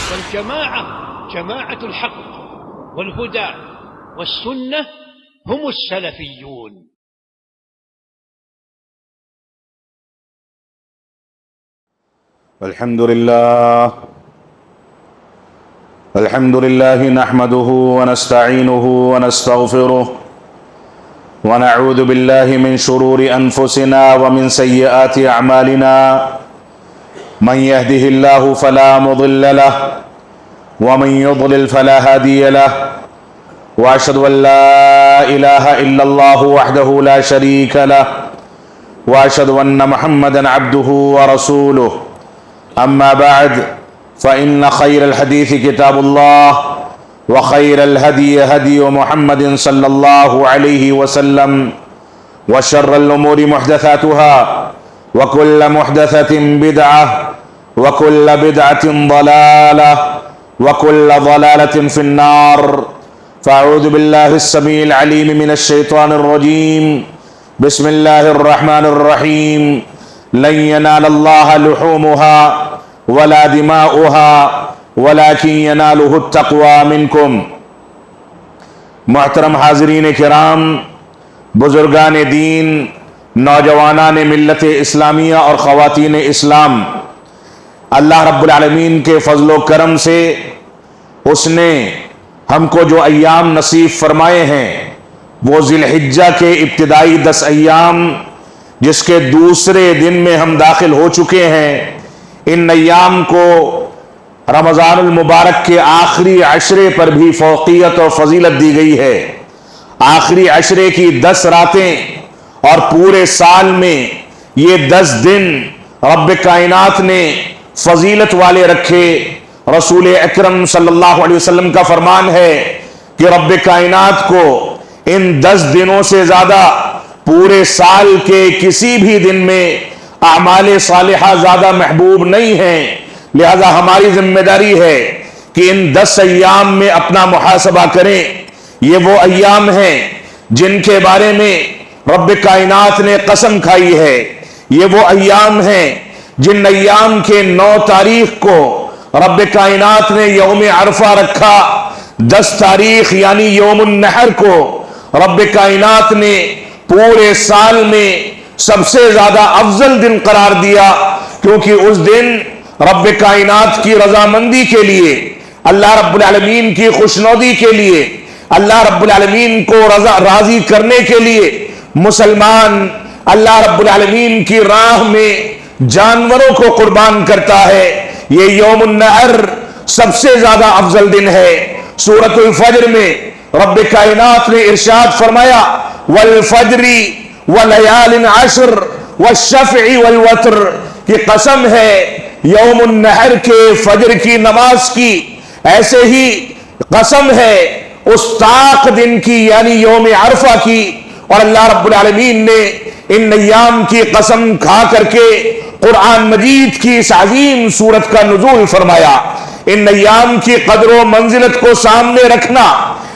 والجماعة جماعة الحق والهدى والسنة هم السلفيون. الحمد لله نحمده ونستعينه ونستغفره ونعوذ بالله من شرور أنفسنا ومن سيئات أعمالنا. من يهده الله فلا مضل له ومن يضلل فلا هادي له، وأشهد أن لا إله إلا الله وحده لا شريك له، وأشهد أن محمدا عبده ورسوله. أما بعد، فإن خير الحديث كتاب الله، وخير الهدي هدي محمد صلى الله عليه وسلم، وشر الأمور محدثاتها، وكل محدثة بدعة، وكل بدعة ضلالة، وكل ضلالة في النار. فأعوذ بالله السميع العليم من الشيطان الرجيم. بسم الله الرحمن الرحيم. لن ينال الله لحومها ولا دماؤها ولكن يناله التقوى منكم. محترم حاضرین کرام، بزرگان دین، نوجوانان ملت اسلامیہ اور خواتین اسلام، اللہ رب العالمین کے فضل و کرم سے اس نے ہم کو جو ایام نصیب فرمائے ہیں وہ ذی الحجہ کے ابتدائی 10 ایام، جس کے دوسرے دن میں ہم داخل ہو چکے ہیں، ان ایام کو رمضان المبارک کے آخری عشرے پر بھی فوقیت اور فضیلت دی گئی ہے۔ آخری عشرے کی 10 راتیں اور پورے سال میں یہ 10 دن رب کائنات نے فضیلت والے رکھے۔ رسول اکرم صلی اللہ علیہ وسلم کا فرمان ہے کہ رب کائنات کو ان 10 دنوں سے زیادہ پورے سال کے کسی بھی دن میں اعمال صالحہ زیادہ محبوب نہیں ہیں، لہذا ہماری ذمہ داری ہے کہ ان 10 ایام میں اپنا محاسبہ کریں۔ یہ وہ ایام ہیں جن کے بارے میں رب کائنات نے قسم کھائی ہے۔ یہ وہ ایام ہیں جن ایام کے 9 تاریخ کو رب کائنات نے یوم عرفہ رکھا۔ 10 تاریخ یعنی یوم النحر کو رب کائنات نے پورے سال میں سب سے زیادہ افضل دن قرار دیا، کیونکہ اس دن رب کائنات کی رضامندی کے لیے، اللہ رب العالمین کی خوشنودی کے لیے، اللہ رب العالمین کو راضی کرنے کے لیے مسلمان اللہ رب العالمین کی راہ میں جانوروں کو قربان کرتا ہے۔ یہ یوم النحر سب سے زیادہ افضل دن ہے۔ سورۃ الفجر میں رب کائنات نے ارشاد فرمایا، والفجر ولیال عشر والشفع والوتر، کی قسم ہے یوم النحر کے فجر کی نماز کی، ایسے ہی قسم ہے اس طاق دن کی یعنی یوم عرفہ کی۔ اور اللہ رب العالمین نے ان ایام کی قسم کھا کر کے قرآن مجید کی اس عظیم سورت کا نزول فرمایا۔ ان ایام کی قدر و منزلت کو سامنے رکھنا،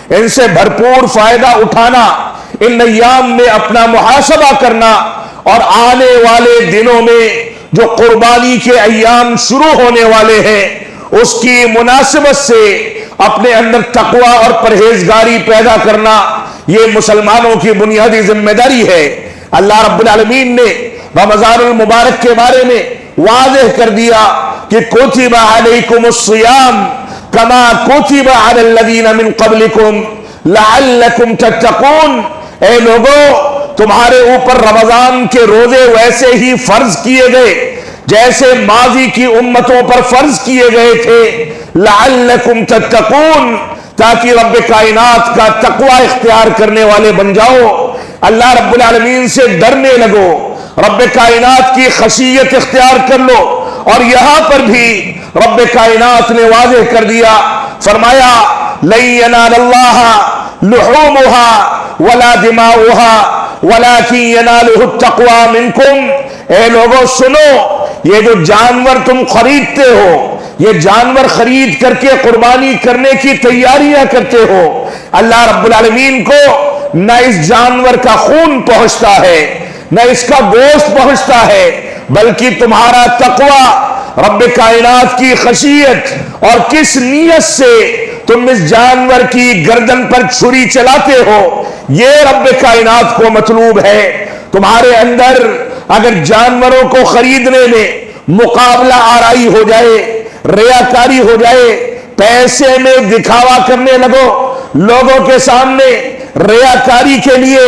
ان سے بھرپور فائدہ اٹھانا، ان ایام میں اپنا محاسبہ کرنا، اور آنے والے دنوں میں جو قربانی کے ایام شروع ہونے والے ہیں اس کی مناسبت سے اپنے اندر تقوی اور پرہیزگاری پیدا کرنا، یہ مسلمانوں کی بنیادی ذمہ داری ہے۔ اللہ رب العالمین نے رمضان المبارک کے بارے میں واضح کر دیا کہ کتب علیکم الصیام کما کتب علی الذین من قبلکم لعلکم تتقون۔ اے لوگوں، تمہارے اوپر رمضان کے روزے ویسے ہی فرض کیے گئے جیسے ماضی کی امتوں پر فرض کیے گئے تھے، لعلکم تتقون، تاکہ رب کائنات کا تقوی اختیار کرنے والے بن جاؤ، اللہ رب العالمین سے ڈرنے لگو، رب کائنات کی خشیت اختیار کر لو۔ اور یہاں پر بھی رب کائنات نے واضح کر دیا، فرمایا لن ینال اللہ لحومها ولا دماؤها ولكن يناله التقوى منكم۔ اے لوگوں سنو، یہ جو جانور تم خریدتے ہو، یہ جانور خرید کر کے قربانی کرنے کی تیاریاں کرتے ہو، اللہ رب العالمین کو نہ اس جانور کا خون پہنچتا ہے نہ اس کا گوشت پہنچتا ہے، بلکہ تمہارا تقوی رب کائنات کی خشیت اور کس نیت سے تم اس جانور کی گردن پر چھری چلاتے ہو، یہ رب کائنات کو مطلوب ہے۔ تمہارے اندر اگر جانوروں کو خریدنے میں مقابلہ آرائی ہو جائے، ریاکاری ہو جائے، پیسے میں دکھاوا کرنے لگو، لوگوں کے سامنے ریاکاری کے لیے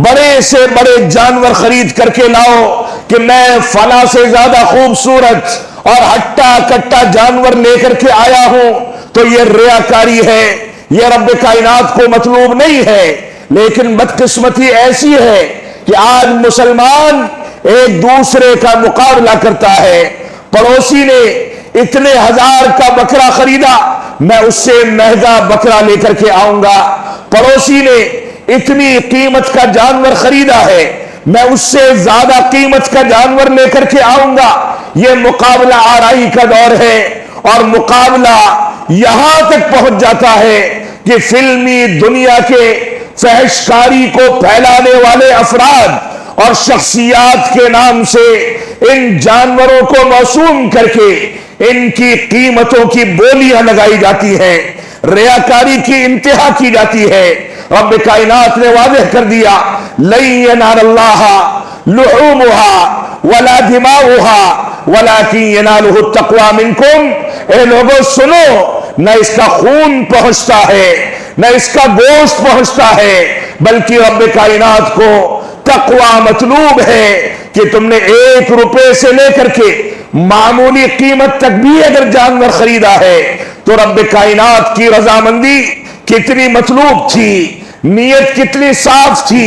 بڑے سے بڑے جانور خرید کر کے لاؤ کہ میں فلاں سے زیادہ خوبصورت اور ہٹا کٹا جانور لے کر کے آیا ہوں، تو یہ ریاکاری ہے، یہ رب کائنات کو مطلوب نہیں ہے۔ لیکن بدقسمتی ایسی ہے کہ آج مسلمان ایک دوسرے کا مقابلہ کرتا ہے۔ پڑوسی نے اتنے ہزار کا بکرا خریدا، میں اس سے مہنگا بکرا لے کر کے آؤں گا۔ پڑوسی نے اتنی قیمت کا جانور خریدا ہے، میں اس سے زیادہ قیمت کا جانور لے کر کے آؤں گا۔ یہ مقابلہ آرائی کا دور ہے، اور مقابلہ یہاں تک پہنچ جاتا ہے کہ فلمی دنیا کے فحش کاری کو پھیلانے والے افراد اور شخصیات کے نام سے ان جانوروں کو موسوم کر کے ان کی قیمتوں کی بولیاں لگائی جاتی ہیں، ریاکاری کی انتہا کی جاتی ہے۔ رب کائنات نے واضح کر دیا، لن ینال اللہ لحومها ولا دماؤها ولکن ینالہ التقوی منکم۔ اے لوگوں سنو، نہ اس کا خون پہنچتا ہے، نہ اس کا گوشت پہنچتا ہے، بلکہ رب کائنات کو تقوی مطلوب ہے کہ تم نے 1 روپے سے لے کر کے معمولی قیمت تک بھی اگر جانور خریدا ہے تو رب کائنات کی رضامندی کتنی مطلوب تھی، نیت کتنی صاف تھی،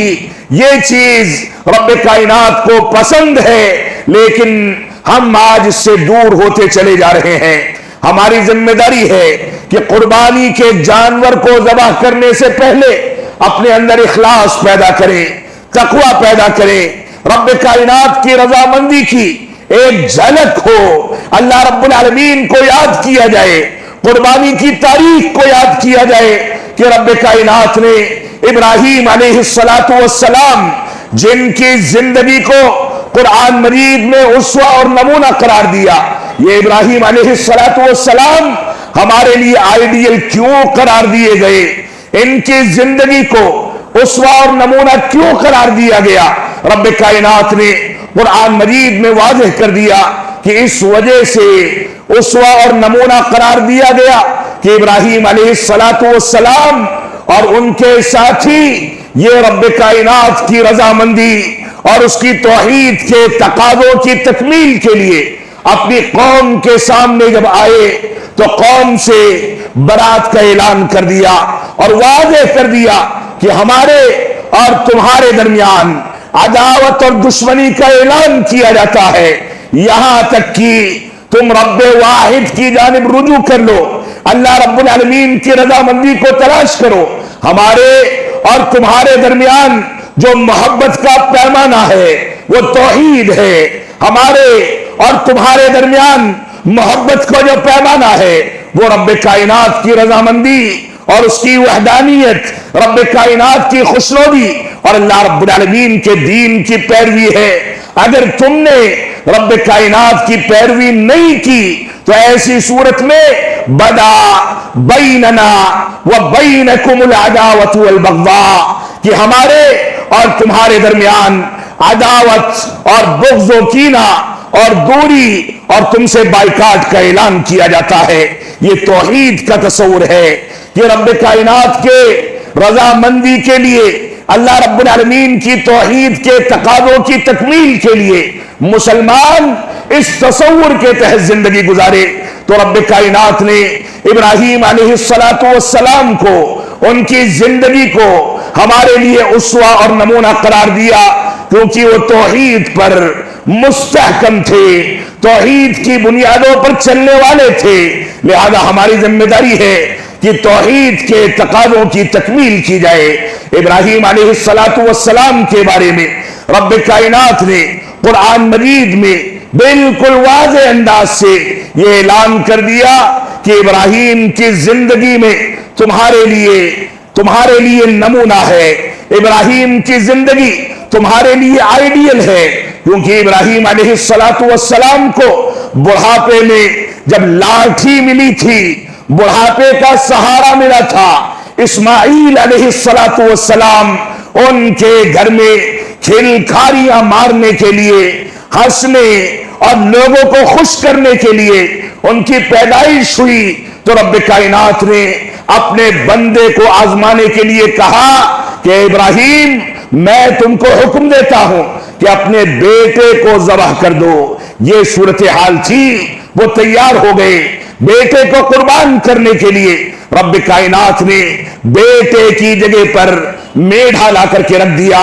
یہ چیز رب کائنات کو پسند ہے۔ لیکن ہم آج اس سے دور ہوتے چلے جا رہے ہیں۔ ہماری ذمہ داری ہے کہ قربانی کے جانور کو ذبح کرنے سے پہلے اپنے اندر اخلاص پیدا کریں، تقوی پیدا کریں، رب کائنات کی رضامندی کی ایک جھلک ہو، اللہ رب العالمین کو یاد کیا جائے، قربانی کی تاریخ کو یاد کیا جائے کہ رب کائنات نے ابراہیم علیہ السلام جن کی زندگی کو قرآن مجید میں اسوہ اور نمونہ قرار دیا، یہ ابراہیم علیہ السلام ہمارے لیے آئیڈیل کیوں قرار دیے گئے، ان کی زندگی کو اسوہ اور نمونہ کیوں قرار دیا گیا؟ رب کائنات نے قرآن مجید میں واضح کر دیا کہ اس وجہ سے اسوہ اور نمونہ قرار دیا گیا کہ ابراہیم علیہ السلام اور ان کے ساتھی یہ رب کائنات کی رضامندی اور اس کی توحید کے تقاضوں کی تکمیل کے لیے اپنی قوم کے سامنے جب آئے تو قوم سے برات کا اعلان کر دیا اور واضح کر دیا کہ ہمارے اور تمہارے درمیان عداوت اور دشمنی کا اعلان کیا جاتا ہے، یہاں تک کہ تم رب واحد کی جانب رجوع کر لو، اللہ رب العالمین کی رضامندی کو تلاش کرو۔ ہمارے اور تمہارے درمیان جو محبت کا پیمانہ ہے وہ توحید ہے، ہمارے اور تمہارے درمیان محبت کا جو پیمانہ ہے وہ رب کائنات کی رضامندی اور اس کی وحدانیت، رب کائنات کی خوشنودی اور اللہ رب العالمین کے دین کی پیروی ہے۔ اگر تم نے رب کائنات کی پیروی نہیں کی تو ایسی صورت میں بدا بیننا و بینکم العداوۃ والبغضاء، کہ ہمارے اور تمہارے درمیان عداوت اور بغض و کینہ اور دوری اور تم سے بائیکاٹ کا اعلان کیا جاتا ہے۔ یہ توحید کا تصور ہے کہ رب کائنات کے رضامندی کے لیے، اللہ رب العالمین کی توحید کے تقاضوں کی تکمیل کے لیے مسلمان اس تصور کے تحت زندگی گزارے۔ تو رب کائنات نے ابراہیم علیہ السلام کو، ان کی زندگی کو ہمارے لیے اسوہ اور نمونہ قرار دیا، کیونکہ وہ توحید پر مستحکم تھے، توحید کی بنیادوں پر چلنے والے تھے۔ لہذا ہماری ذمہ داری ہے کہ توحید کے تقاضوں کی تکمیل کی جائے۔ ابراہیم علیہ السلام کے بارے میں رب کائنات نے قرآن مجید میں بالکل واضح انداز سے یہ اعلان کر دیا کہ ابراہیم کی زندگی میں تمہارے لیے نمونہ ہے، ابراہیم کی زندگی تمہارے لیے آئیڈیل ہے، کیونکہ ابراہیم علیہ السلام کو بڑھاپے میں جب لاٹھی ملی تھی، بڑھاپے کا سہارا ملا تھا، اسماعیل علیہ السلام ان کے گھر میں کھلکھاریاں مارنے کے لیے، ہنسنے اور لوگوں کو خوش کرنے کے لیے ان کی پیدائش ہوئی، تو رب کائنات نے اپنے بندے کو آزمانے کے لیے کہا کہ ابراہیم میں تم کو حکم دیتا ہوں کہ اپنے بیٹے کو ذبح کر دو۔ یہ صورتحال تھی، وہ تیار ہو گئے بیٹے کو قربان کرنے کے لیے۔ رب کائنات نے بیٹے کی جگہ پر میڈھا لا کر کے رکھ دیا،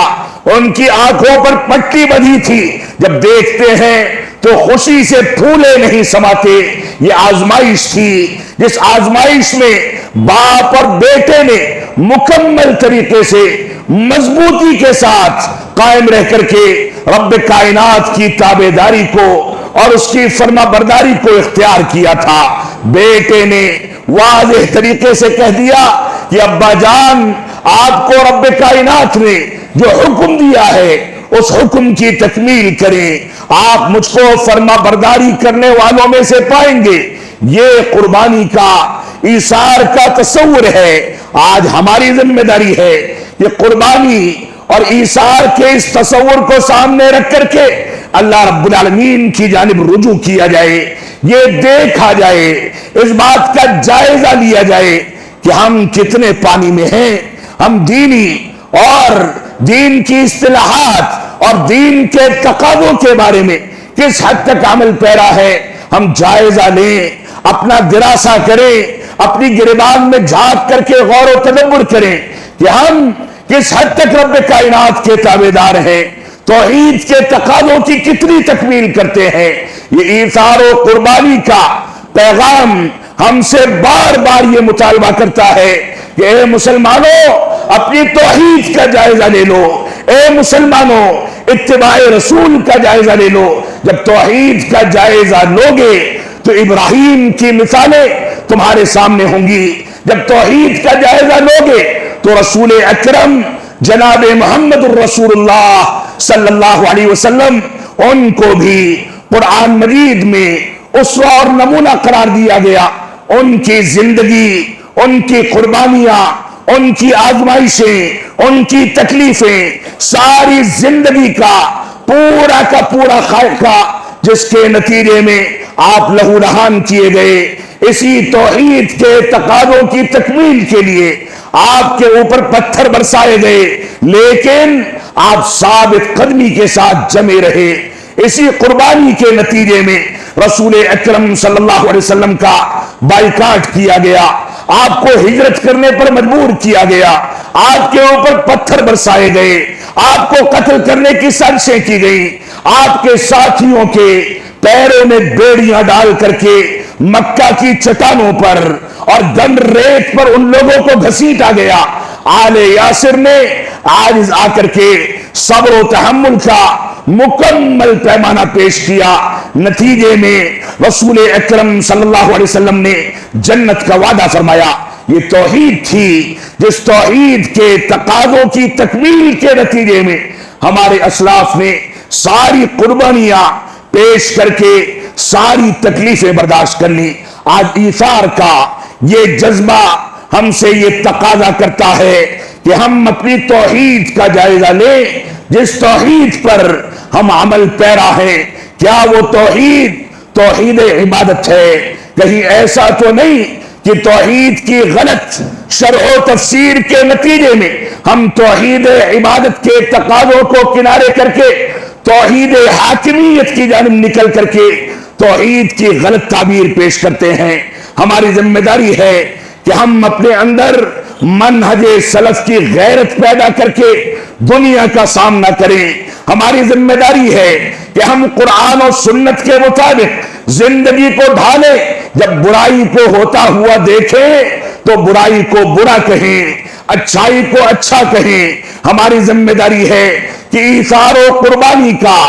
ان کی آنکھوں پر پٹی بندھی تھی، جب دیکھتے ہیں تو خوشی سے پھولے نہیں سماتے۔ یہ آزمائش تھی، جس آزمائش میں باپ اور بیٹے نے مکمل طریقے سے مضبوطی کے ساتھ قائم رہ کر کے رب کائنات کی تابعداری کو اور اس کی فرما برداری کو اختیار کیا تھا۔ بیٹے نے واضح طریقے سے کہہ دیا کہ ابا جان، آپ کو رب کائنات نے جو حکم دیا ہے اس حکم کی تکمیل کریں، آپ مجھ کو فرما برداری کرنے والوں میں سے پائیں گے۔ یہ قربانی کا، ایثار کا تصور ہے۔ آج ہماری ذمہ داری ہے کہ قربانی اور ایثار کے اس تصور کو سامنے رکھ کر کے اللہ رب العالمین کی جانب رجوع کیا جائے، یہ دیکھا جائے، اس بات کا جائزہ لیا جائے کہ ہم کتنے پانی میں ہیں، ہم دینی اور دین کی اصطلاحات اور دین کے تقاضوں کے بارے میں کس حد تک عمل پیرا ہے، ہم جائزہ لیں، اپنا دراسہ کریں، اپنی گریبان میں جھانک کر کے غور و تدبر کریں کہ ہم کس حد تک رب کائنات کے تابعدار ہیں، توحید کے تقاضوں کی کتنی تکمیل کرتے ہیں۔ یہ ایثار و قربانی کا پیغام ہم سے بار بار یہ مطالبہ کرتا ہے کہ اے مسلمانوں، اپنی توحید کا جائزہ لے لو، اے مسلمانوں اتباع رسول کا جائزہ لے لو۔ جب توحید کا جائزہ لوگے تو ابراہیم کی مثالیں تمہارے سامنے ہوں گی، جب توحید کا جائزہ لوگے تو رسول اکرم جناب محمد الرسول اللہ صلی اللہ علیہ وسلم، ان کو بھی قرآن مجید میں اسوہ اور نمونہ قرار دیا گیا۔ ان کی زندگی، ان کی قربانیاں، ان کی آزمائشیں، ان کی تکلیفیں، ساری زندگی کا پورا خاکہ جس کے نتیجے میں آپ لہو لہان کیے گئے، اسی توحید کے تقاضوں کی تکمیل کے لیے آپ کے اوپر پتھر برسائے گئے، لیکن آپ ثابت قدمی کے ساتھ جمے رہے۔ اسی قربانی کے نتیجے میں رسول اکرم صلی اللہ علیہ وسلم کا بائیکاٹ کیا گیا، آپ کو ہجرت کرنے پر مجبور کیا گیا، آپ کے اوپر پتھر برسائے گئے، آپ کو قتل کرنے کی سازشیں کی گئیں، آپ کے ساتھیوں کے پیروں میں بیڑیاں ڈال کر کے مکہ کی چٹانوں پر اور گند ریت پر ان لوگوں کو گھسیٹا گیا۔ آل یاسر نے عاجز آ کر کے صبر و تحمل کا مکمل پیمانہ پیش کیا، نتیجے میں رسول اکرم صلی اللہ علیہ وسلم نے جنت کا وعدہ فرمایا۔ یہ توحید تھی، جس توحید کے تقاضوں کی تکمیل کے نتیجے میں ہمارے اسلاف نے ساری قربانیاں پیش کر کے ساری تکلیفیں برداشت کر لی۔ آج ایثار کا یہ جذبہ ہم سے یہ تقاضا کرتا ہے کہ ہم اپنی توحید کا جائزہ لیں، جس توحید پر ہم عمل پیرا ہیں، کیا وہ توحید عبادت ہے؟ کہیں ایسا تو نہیں کہ توحید کی غلط شرح و تفسیر کے نتیجے میں ہم توحید عبادت کے تقاضوں کو کنارے کر کے توحید حاکمیت کی جانب نکل کر کے توحید کی غلط تعبیر پیش کرتے ہیں۔ ہماری ذمہ داری ہے کہ ہم اپنے اندر منہج سلف کی غیرت پیدا کر کے دنیا کا سامنا کریں۔ ہماری ذمہ داری ہے کہ ہم قرآن و سنت کے مطابق زندگی کو ڈھالیں، جب برائی کو ہوتا ہوا دیکھیں تو برائی کو برا کہیں، اچھائی کو اچھا کہیں۔ ہماری ذمہ داری ہے کہ ایثار و قربانی کا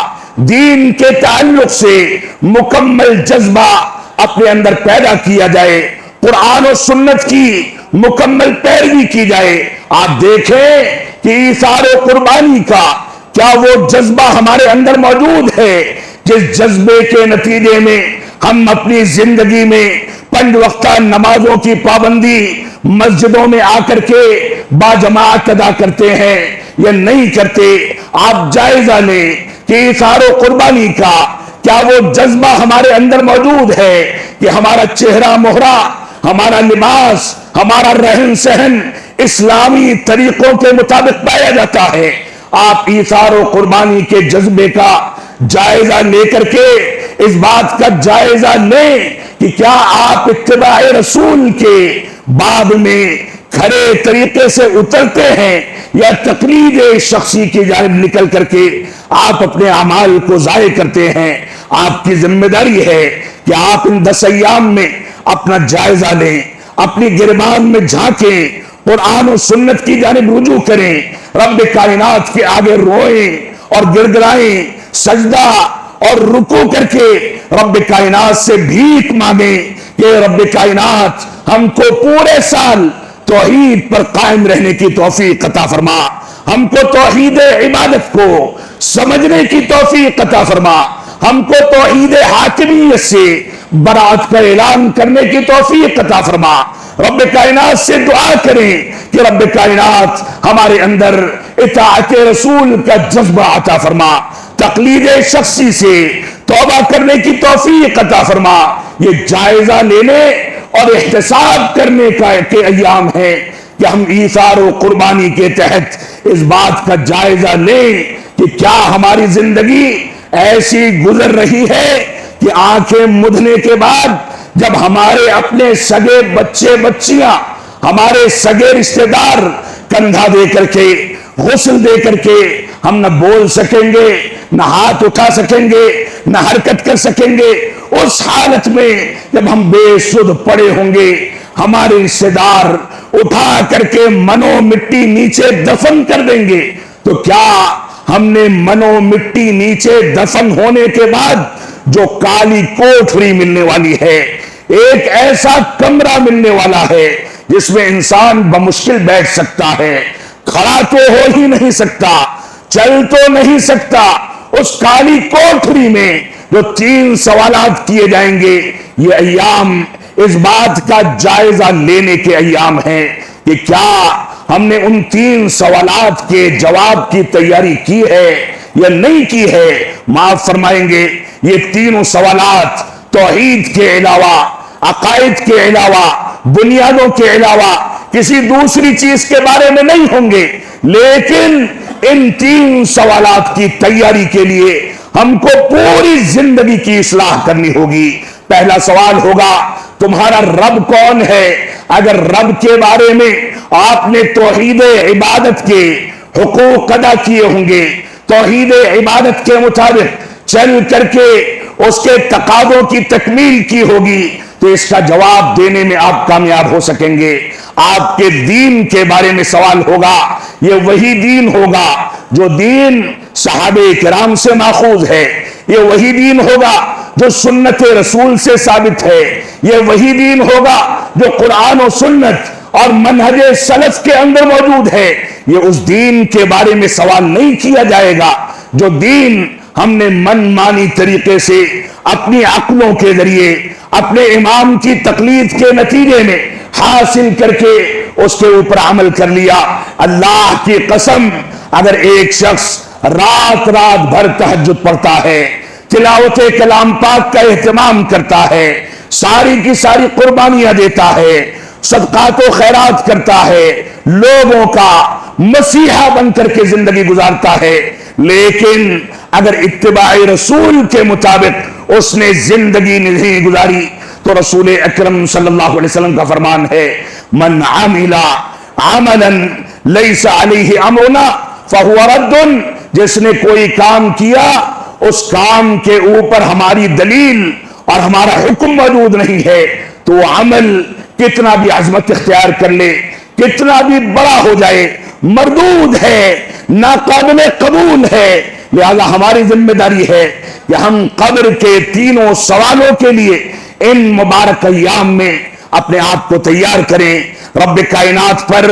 دین کے تعلق سے مکمل جذبہ اپنے اندر پیدا کیا جائے، قرآن و سنت کی مکمل پیروی کی جائے۔ آپ دیکھیں کہ ایثار و قربانی کا کیا وہ جذبہ ہمارے اندر موجود ہے جس جذبے کے نتیجے میں ہم اپنی زندگی میں 5 وقتہ نمازوں کی پابندی مسجدوں میں آ کر کے باجماعت ادا کرتے ہیں یا نہیں کرتے؟ آپ جائزہ لیں کہ ایثار و قربانی کا کیا وہ جذبہ ہمارے اندر موجود ہے کہ ہمارا چہرہ مہرہ، ہمارا لباس، ہمارا رہن سہن اسلامی طریقوں کے مطابق پایا جاتا ہے؟ آپ ایثار و قربانی کے جذبے کا جائزہ لے کر کے اس بات کا جائزہ لیں کہ کیا آپ اتباع رسول کے باب میں کھڑے طریقے سے اترتے ہیں یا تقلید شخصی کی جانب نکل کر کے آپ اپنے اعمال کو ضائع کرتے ہیں؟ آپ کی ذمہ داری ہے کہ آپ ان 10 ایام میں اپنا جائزہ لیں، اپنی گریبان میں جھانکیں، قرآن و سنت کی جانب رجوع کریں، رب کائنات کے آگے روئیں اور گڑ گڑائیں، سجدہ اور رکوع کر کے رب کائنات سے بھیک مانگیں کہ رب کائنات ہم کو پورے سال توحید پر قائم رہنے کی توفیق عطا فرما، ہم کو توحید عبادت کو سمجھنے کی توفیق عطا فرما، ہم کو توحید حاکمیت سے برات کا اعلان کرنے کی توفیق عطا فرما۔ رب کائنات سے دعا کریں کہ رب کائنات ہمارے اندر اطاعت رسول کا جذبہ عطا فرما، تقلید شخصی سے توبہ کرنے کی توفیق عطا فرما۔ یہ جائزہ لینے اور احتساب کرنے کے ایام ہیں کہ ہم ایثار و قربانی کے تحت اس بات کا جائزہ لیں کہ کیا ہماری زندگی ایسی گزر رہی ہے کہ آنکھیں مدھنے کے بعد جب ہمارے اپنے سگے بچے بچیاں، ہمارے سگے رشتہ دار کندھا دے کر کے، غسل دے کر کے ہم نہ بول سکیں گے، نہ ہاتھ اٹھا سکیں گے، نہ حرکت کر سکیں گے، اس حالت میں جب ہم بے سدھ پڑے ہوں گے ہمارے رشتہ دار اٹھا کر کے منو مٹی نیچے دفن کر دیں گے، تو کیا ہم نے منو مٹی نیچے دفن ہونے کے بعد جو کالی کوٹھری ملنے والی ہے، ایک ایسا کمرہ ملنے والا ہے جس میں انسان بمشکل بیٹھ سکتا ہے، کھڑا تو ہو ہی نہیں سکتا، چل تو نہیں سکتا، اس کالی کوٹھری میں جو 3 سوالات کیے جائیں گے، یہ ایام اس بات کا جائزہ لینے کے ایام ہیں کہ کیا ہم نے ان 3 سوالات کے جواب کی تیاری کی ہے یا نہیں کی ہے۔ معاف فرمائیں گے، یہ 3 سوالات توحید کے علاوہ، عقائد کے علاوہ، بنیادوں کے علاوہ کسی دوسری چیز کے بارے میں نہیں ہوں گے، لیکن ان 3 سوالات کی تیاری کے لیے ہم کو پوری زندگی کی اصلاح کرنی ہوگی۔ پہلا سوال ہوگا، تمہارا رب کون ہے؟ اگر رب کے بارے میں آپ نے توحید عبادت کے حقوق ادا کیے ہوں گے، توحید عبادت کے مطابق چل کر کے اس کے تقاضوں کی تکمیل کی ہوگی، تو اس کا جواب دینے میں آپ کامیاب ہو سکیں گے۔ آپ کے دین کے بارے میں سوال ہوگا، یہ وہی دین ہوگا جو دین صحابہ کرام سے ماخوذ ہے، یہ وہی دین ہوگا جو سنت رسول سے ثابت ہے، یہ وہی دین ہوگا جو قرآن و سنت اور منہج سلف کے اندر موجود ہے۔ یہ اس دین کے بارے میں سوال نہیں کیا جائے گا جو دین ہم نے من مانی طریقے سے اپنی عقلوں کے ذریعے اپنے امام کی تقلید کے نتیجے میں حاصل کر کے اس کے اوپر عمل کر لیا۔ اللہ کی قسم، اگر ایک شخص رات بھر تہجد پڑھتا ہے، تلاوت کلام پاک کا اہتمام کرتا ہے، ساری کی ساری قربانیاں دیتا ہے، صدقات و خیرات کرتا ہے، لوگوں کا مسیحا بن کر کے زندگی گزارتا ہے، لیکن اگر اتباع رسول کے مطابق اس نے زندگی نہیں گزاری تو رسول اکرم صلی اللہ علیہ وسلم کا فرمان ہے، من عمل عملا لیس علیہ امرنا فہو رد، جس نے کوئی کام کیا اس کام کے اوپر ہماری دلیل اور ہمارا حکم موجود نہیں ہے تو وہ عمل کتنا بھی عظمت اختیار کر لے، کتنا بھی بڑا ہو جائے، مردود ہے، ناقابل قبول ہے۔ لہذا ہماری ذمہ داری ہے کہ ہم قبر کے 3 سوالوں کے لیے ان مبارک ایام میں اپنے آپ کو تیار کریں۔ رب کائنات پر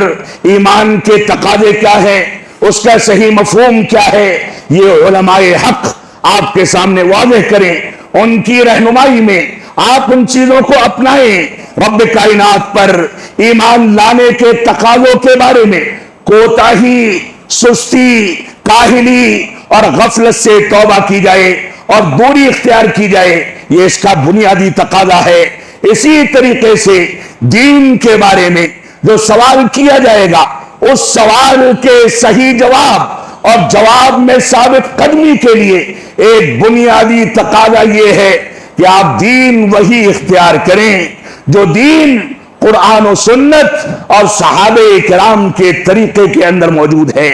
ایمان کے تقاضے کیا ہے، اس کا صحیح مفہوم کیا ہے، یہ علماء حق آپ کے سامنے واضح کریں، ان کی رہنمائی میں آپ ان چیزوں کو اپنائیں۔ رب کائنات پر ایمان لانے کے تقاضوں کے بارے میں کوتاہی، سستی، کاہلی اور غفلت سے توبہ کی جائے اور دوری اختیار کی جائے، یہ اس کا بنیادی تقاضا ہے۔ اسی طریقے سے دین کے بارے میں جو سوال کیا جائے گا، اس سوال کے صحیح جواب اور جواب میں ثابت قدمی کے لیے ایک بنیادی تقاضا یہ ہے کہ آپ دین وہی اختیار کریں جو دین قرآن و سنت اور صحابہ کرام کے طریقے کے اندر موجود ہے۔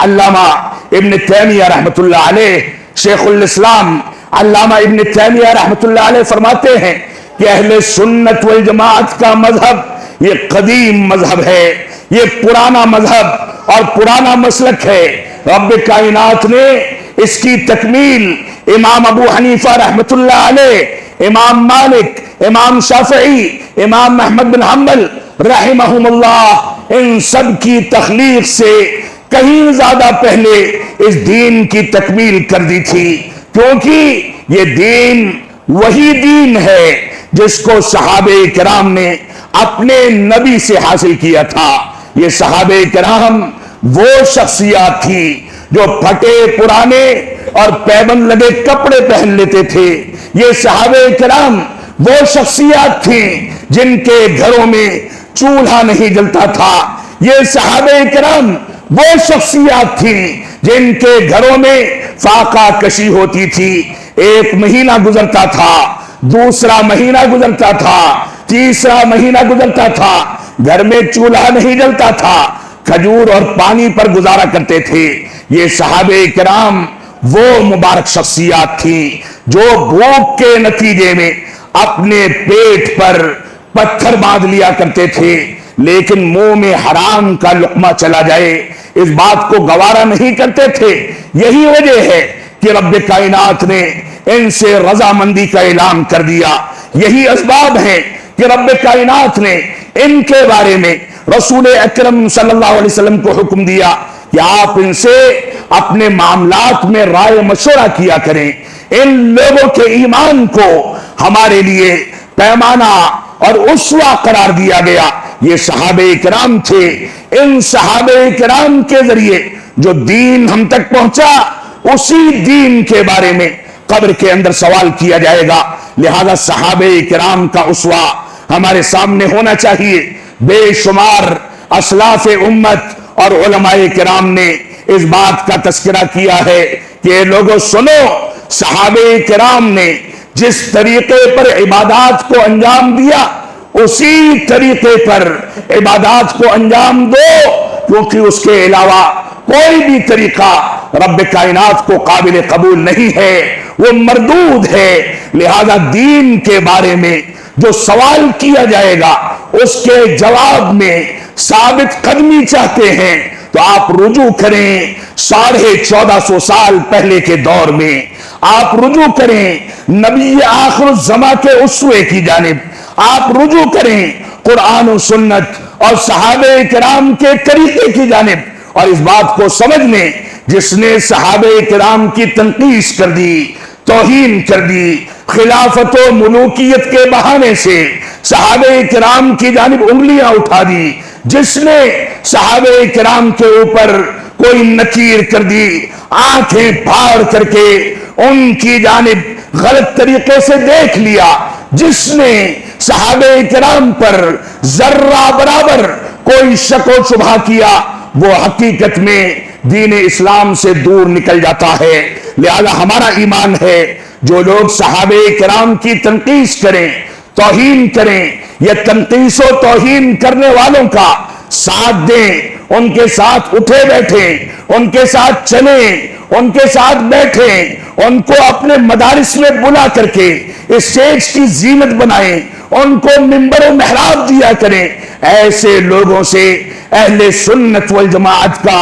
علامہ ابن تیمیہ رحمۃ اللہ علیہ، شیخ الاسلام علامہ ابن تیمیہ رحمۃ اللہ علیہ فرماتے ہیں کہ اہل سنت والجماعت کا مذہب یہ قدیم مذہب ہے، یہ پرانا مذہب اور پرانا مسلک ہے۔ رب کائنات نے اس کی تکمیل امام ابو حنیفہ رحمۃ اللہ علیہ، امام مالک، امام شافعی، امام احمد بن حنبل رحمہم اللہ، ان سب کی تخلیق سے کہیں زیادہ پہلے اس دین کی تکمیل کر دی تھی، کیونکہ یہ دین وہی دین ہے جس کو صحابہ کرام نے اپنے نبی سے حاصل کیا تھا۔ یہ صحابہ کرام وہ شخصیات تھی جو پھٹے پرانے اور پیبند لگے کپڑے پہن لیتے تھے۔ یہ صحابہ کرام وہ شخصیات تھیں جن کے گھروں میں چولہا نہیں جلتا تھا۔ یہ صحابہ کرام وہ شخصیات تھیں جن کے گھروں میں فاقہ کشی ہوتی تھی، ایک مہینہ گزرتا تھا، دوسرا مہینہ گزرتا تھا، تیسرا مہینہ گزرتا تھا، گھر میں چولہا نہیں جلتا تھا، کھجور اور پانی پر گزارا کرتے تھے۔ یہ صحابہ کرام وہ مبارک شخصیات تھیں جو بھوک کے نتیجے میں اپنے پیٹ پر پتھر باندھ لیا کرتے تھے، لیکن منہ میں حرام کا لقمہ چلا جائے اس بات کو گوارا نہیں کرتے تھے۔ یہی وجہ ہے کہ رب کائنات نے ان سے رضامندی کا اعلان کر دیا۔ یہی اسباب ہیں کہ رب کائنات نے ان کے بارے میں رسول اکرم صلی اللہ علیہ وسلم کو حکم دیا کہ آپ ان سے اپنے معاملات میں رائے مشورہ کیا کریں۔ ان لوگوں کے ایمان کو ہمارے لیے پیمانہ اور اسوہ قرار دیا گیا۔ یہ صحابہ کرام تھے، ان صحابہ کرام کے ذریعے جو دین ہم تک پہنچا، اسی دین کے بارے میں قبر کے اندر سوال کیا جائے گا۔ لہذا صحابہ کرام کا اسوہ ہمارے سامنے ہونا چاہیے۔ بے شمار اسلاف امت اور علماء کرام نے اس بات کا تذکرہ کیا ہے کہ لوگوں سنو، صحابہ کرام نے جس طریقے پر عبادات کو انجام دیا، اسی طریقے پر عبادات کو انجام دو، کیونکہ اس کے علاوہ کوئی بھی طریقہ رب کائنات کو قابل قبول نہیں ہے، وہ مردود ہے۔ لہذا دین کے بارے میں جو سوال کیا جائے گا، اس کے جواب میں ثابت قدمی چاہتے ہیں تو آپ رجوع کریں 1450 سال پہلے کے دور میں، آپ رجوع کریں نبی آخر الزماں کے اسوے کی جانب، آپ رجوع کریں قرآن و سنت اور صحابہ کرام کے طریقے کی جانب، اور اس بات کو سمجھ لیں جس نے صحابہ کرام کی تنقیص کر دی، توہین کر دی، خلافت و ملوکیت کے بہانے سے صحابہ کرام کی جانب انگلیاں اٹھا دی، جس نے صحابہ کرام کے اوپر کوئی نکیر کر دی، آنکھیں پھاڑ کر کے ان کی جانب غلط طریقے سے دیکھ لیا، جس نے صحابہ کرام پر ذرہ برابر کوئی شک و شبہ کیا، وہ حقیقت میں دین اسلام سے دور نکل جاتا ہے۔ لہذا ہمارا ایمان ہے جو لوگ صحابہ کرام کی تنقیص کریں، توہین کریں، یا تنقیص و توہین کرنے والوں کا ساتھ دیں، ان کے ساتھ اٹھے بیٹھیں، ان کے ساتھ چلیں، ان کے ساتھ بیٹھیں، ان کو اپنے مدارس میں بلا کر کے اسٹیج کی زینت بنائیں، ان کو منبر و محراب دیا کریں، ایسے لوگوں سے اہل سنت والجماعت کا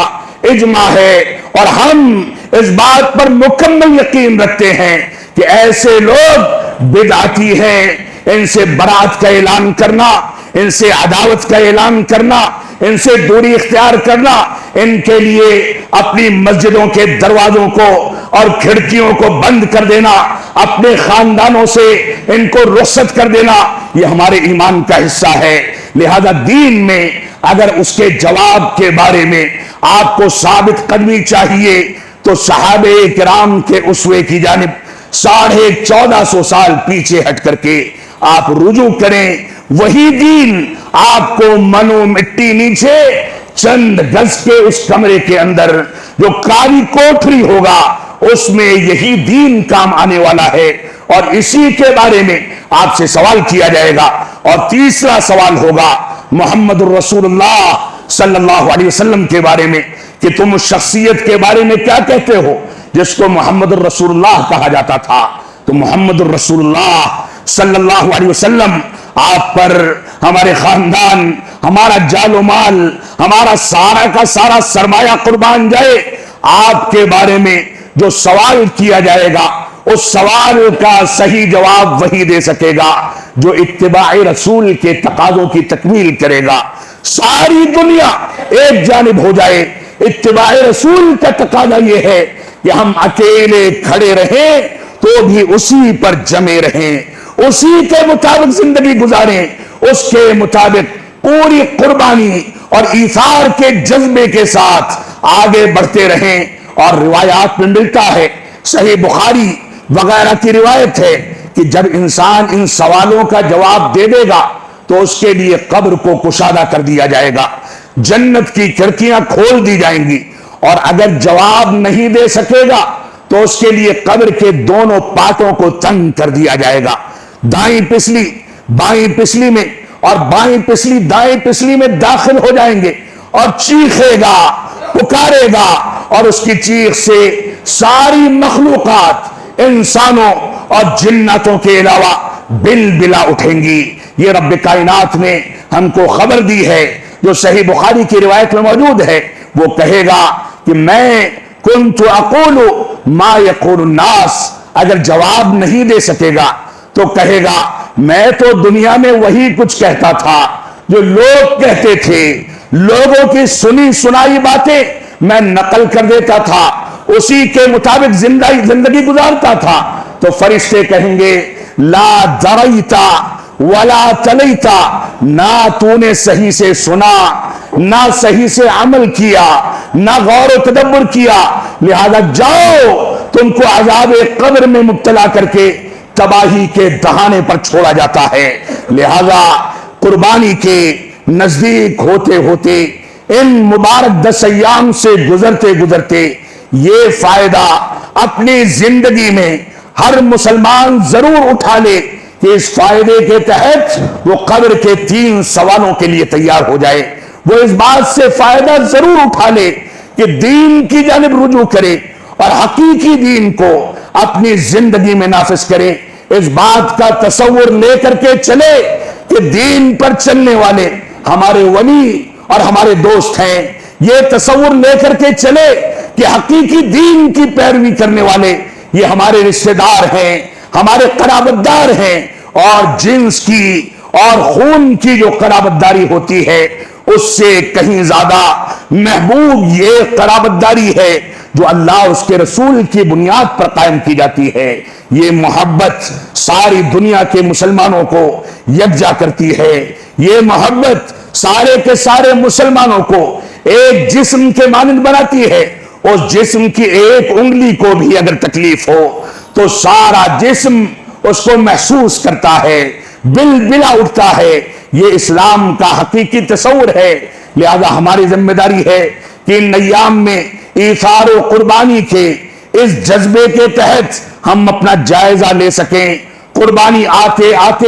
اجماع ہے، اور ہم اس بات پر مکمل یقین رکھتے ہیں کہ ایسے لوگ بدعتی ہیں، ان سے برات کا اعلان کرنا، ان سے عداوت کا اعلان کرنا، ان سے دوری اختیار کرنا، ان کے لیے اپنی مسجدوں کے دروازوں کو اور کھڑکیوں کو بند کر دینا، اپنے خاندانوں سے ان کو رخصت کر دینا، یہ ہمارے ایمان کا حصہ ہے۔ لہذا دین میں اگر اس کے جواب کے بارے میں آپ کو ثابت قدمی چاہیے تو صحابہ کرام کے اسوے کی جانب 1450 سال پیچھے ہٹ کر کے آپ رجوع کریں۔ وہی دین آپ کو منو مٹی نیچے چند گز کے اس کمرے کے اندر جو کاری کوٹری ہوگا اس میں یہی دین کام آنے والا ہے، اور اسی کے بارے میں آپ سے سوال کیا جائے گا۔ اور تیسرا سوال ہوگا محمد الرسول اللہ صلی اللہ علیہ وسلم کے بارے میں کہ تم اس شخصیت کے بارے میں کیا کہتے ہو جس کو محمد الرسول اللہ کہا جاتا تھا؟ تو محمد الرسول اللہ صلی اللہ علیہ وسلم آپ پر ہمارے خاندان، ہمارا جال و مال، ہمارا سارا کا سارا سرمایہ قربان جائے۔ آپ کے بارے میں جو سوال کیا جائے گا اس سوال کا صحیح جواب وہی دے سکے گا جو اتباع رسول کے تقاضوں کی تکمیل کرے گا۔ ساری دنیا ایک جانب ہو جائے، اتباع رسول کا تقاضا یہ ہے کہ ہم اکیلے کھڑے رہیں تو بھی اسی پر جمے رہیں، اسی کے مطابق زندگی گزاریں، اس کے مطابق پوری قربانی اور ایثار کے جذبے کے ساتھ آگے بڑھتے رہیں۔ اور روایات میں ملتا ہے، صحیح بخاری وغیرہ کی روایت ہے کہ جب انسان ان سوالوں کا جواب دے دے گا تو اس کے لیے قبر کو کشادہ کر دیا جائے گا، جنت کی کھڑکیاں کھول دی جائیں گی، اور اگر جواب نہیں دے سکے گا تو اس کے لیے قبر کے دونوں پاتوں کو تنگ کر دیا جائے گا، دائیں پسلی بائیں پسلی میں اور بائیں پسلی دائیں پسلی میں داخل ہو جائیں گے، اور چیخے گا، پکارے گا، اور اس کی چیخ سے ساری مخلوقات انسانوں اور جناتوں کے علاوہ بل بلا اٹھیں گی۔ یہ رب کائنات نے ہم کو خبر دی ہے جو صحیح بخاری کی روایت میں موجود ہے۔ وہ کہے گا کہ میں کنت اقول ما یقول الناس، اگر جواب نہیں دے سکے گا تو کہے گا میں تو دنیا میں وہی کچھ کہتا تھا جو لوگ کہتے تھے، لوگوں کی سنی سنائی باتیں میں نقل کر دیتا تھا، اسی کے مطابق زندگی گزارتا تھا۔ تو فرشتے کہیں گے لا دریتا ولا تلیتا، نہ تو نے صحیح سے سنا، نہ صحیح سے عمل کیا، نہ غور و تدبر کیا، لہذا جاؤ، تم کو عذاب قبر میں مبتلا کر کے تباہی کے دہانے پر چھوڑا جاتا ہے۔ لہذا قربانی کے نزدیک ہوتے ہوتے ان مبارک 10 ایام سے گزرتے گزرتے یہ فائدہ اپنی زندگی میں ہر مسلمان ضرور اٹھا لے کہ اس فائدے کے تحت وہ قبر کے 3 سوالوں کے لیے تیار ہو جائے، وہ اس بات سے فائدہ ضرور اٹھا لے کہ دین کی جانب رجوع کرے اور حقیقی دین کو اپنی زندگی میں نافذ کرے، اس بات کا تصور لے کر کے چلے کہ دین پر چلنے والے ہمارے ولی اور ہمارے دوست ہیں، یہ تصور لے کر کے چلے کہ حقیقی دین کی پیروی کرنے والے یہ ہمارے رشتہ دار ہیں، ہمارے قرابت دار ہیں، اور جنس کی اور خون کی جو قرابت داری ہوتی ہے اس سے کہیں زیادہ محبوب یہ قرابت داری ہے جو اللہ اس کے رسول کی بنیاد پر قائم کی جاتی ہے۔ یہ محبت ساری دنیا کے مسلمانوں کو یکجا کرتی ہے، یہ محبت سارے کے سارے مسلمانوں کو ایک جسم کے مانند بناتی ہے۔ اس جسم کی ایک انگلی کو بھی اگر تکلیف ہو تو سارا جسم اس کو محسوس کرتا ہے، بل بلا اٹھتا ہے۔ یہ اسلام کا حقیقی تصور ہے۔ لہذا ہماری ذمہ داری ہے کہ ان ایام میں ایثار و قربانی کے اس جذبے کے تحت ہم اپنا جائزہ لے سکیں۔ قربانی آتے آتے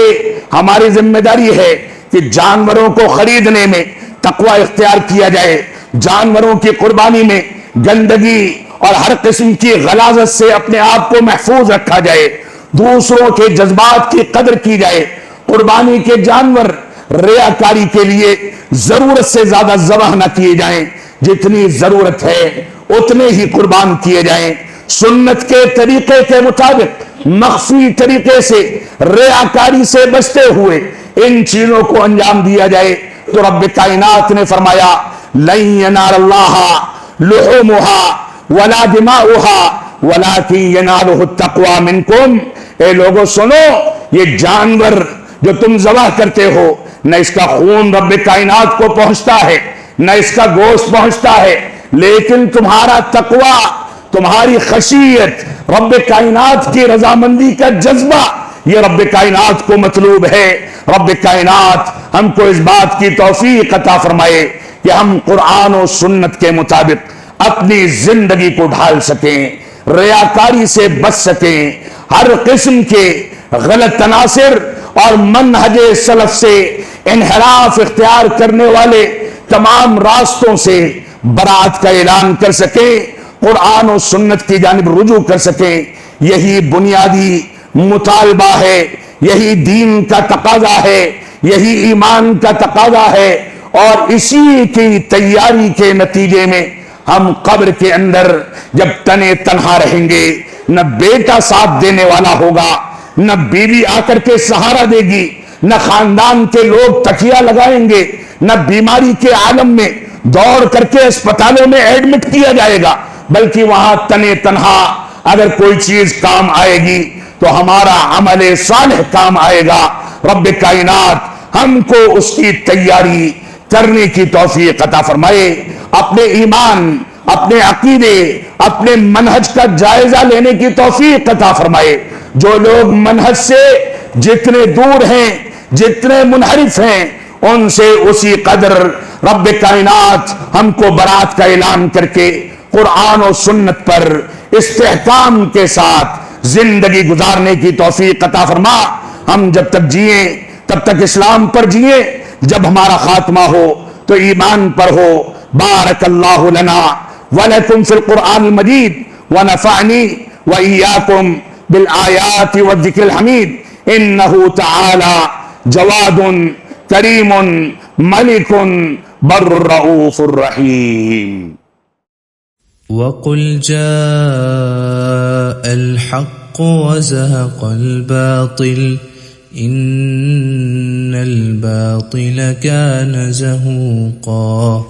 ہماری ذمہ داری ہے کہ جانوروں کو خریدنے میں تقوی اختیار کیا جائے، جانوروں کی قربانی میں گندگی اور ہر قسم کی غلاظت سے اپنے آپ کو محفوظ رکھا جائے، دوسروں کے جذبات کی قدر کی جائے، قربانی کے جانور ریاکاری کے لیے ضرورت سے زیادہ ذبح نہ کیے جائیں، جتنی ضرورت ہے اتنے ہی قربان کیے جائیں، سنت کے طریقے کے مطابق مخفی طریقے سے ریاکاری سے بچتے ہوئے ان چیزوں کو انجام دیا جائے تو رب کائنات نے فرمایا لن ینال اللہ لحومها ولا دماؤها ولکن ینالہ التقوی منکم. اے لوگوں سنو، یہ جانور جو تم ذبح کرتے ہو، نہ اس کا خون رب کائنات کو پہنچتا ہے، نہ اس کا گوشت پہنچتا ہے، لیکن تمہارا تقوی، تمہاری خشیت، رب کائنات کی رضامندی کا جذبہ، یہ رب کائنات کو مطلوب ہے. رب کائنات ہم کو اس بات کی توفیق عطا فرمائے کہ ہم قرآن و سنت کے مطابق اپنی زندگی کو ڈھال سکیں، ریاکاری سے بچ سکیں، ہر قسم کے غلط عناصر اور منہج سلف سے انحراف اختیار کرنے والے تمام راستوں سے برات کا اعلان کر سکیں، قرآن و سنت کی جانب رجوع کر سکیں. یہی بنیادی مطالبہ ہے، یہی دین کا تقاضا ہے، یہی ایمان کا تقاضا ہے، اور اسی کی تیاری کے نتیجے میں ہم قبر کے اندر جب تنے تنہا رہیں گے، نہ بیٹا ساتھ دینے والا ہوگا، نہ بیوی آ کر کے سہارا دے گی، نہ خاندان کے لوگ تکیہ لگائیں گے، نہ بیماری کے عالم میں دوڑ کر کے اسپتالوں میں ایڈمٹ کیا جائے گا، بلکہ وہاں تنے تنہا اگر کوئی چیز کام آئے گی تو ہمارا عمل صالح کام آئے گا. رب کائنات ہم کو اس کی تیاری کرنے کی توفیق عطا فرمائے. اپنے ایمان، اپنے عقیدے، اپنے منہج کا جائزہ لینے کی توفیق عطا فرمائے. جو لوگ منہج سے جتنے دور ہیں، جتنے منحرف ہیں، ان سے اسی قدر رب کائنات ہم کو برات کا اعلان کر کے قرآن و سنت پر استحکام کے ساتھ زندگی گزارنے کی توفیق عطا فرما. ہم جب تک جئیں تب تک اسلام پر جئیں، جب ہمارا خاتمہ ہو تو ایمان پر ہو. بارک اللہ لنا ولکم فی القرآن المجید ونفعنی وإیاکم بالآیات والذکر الحمید. انہ تعالی جواد کریم ملک بر رؤوف الرحیم. وَقُلْ جَاءَ الْحَقُّ وَزَهَقَ الْبَاطِلُ إِنَّ الْبَاطِلَ كَانَ زَهُوقًا.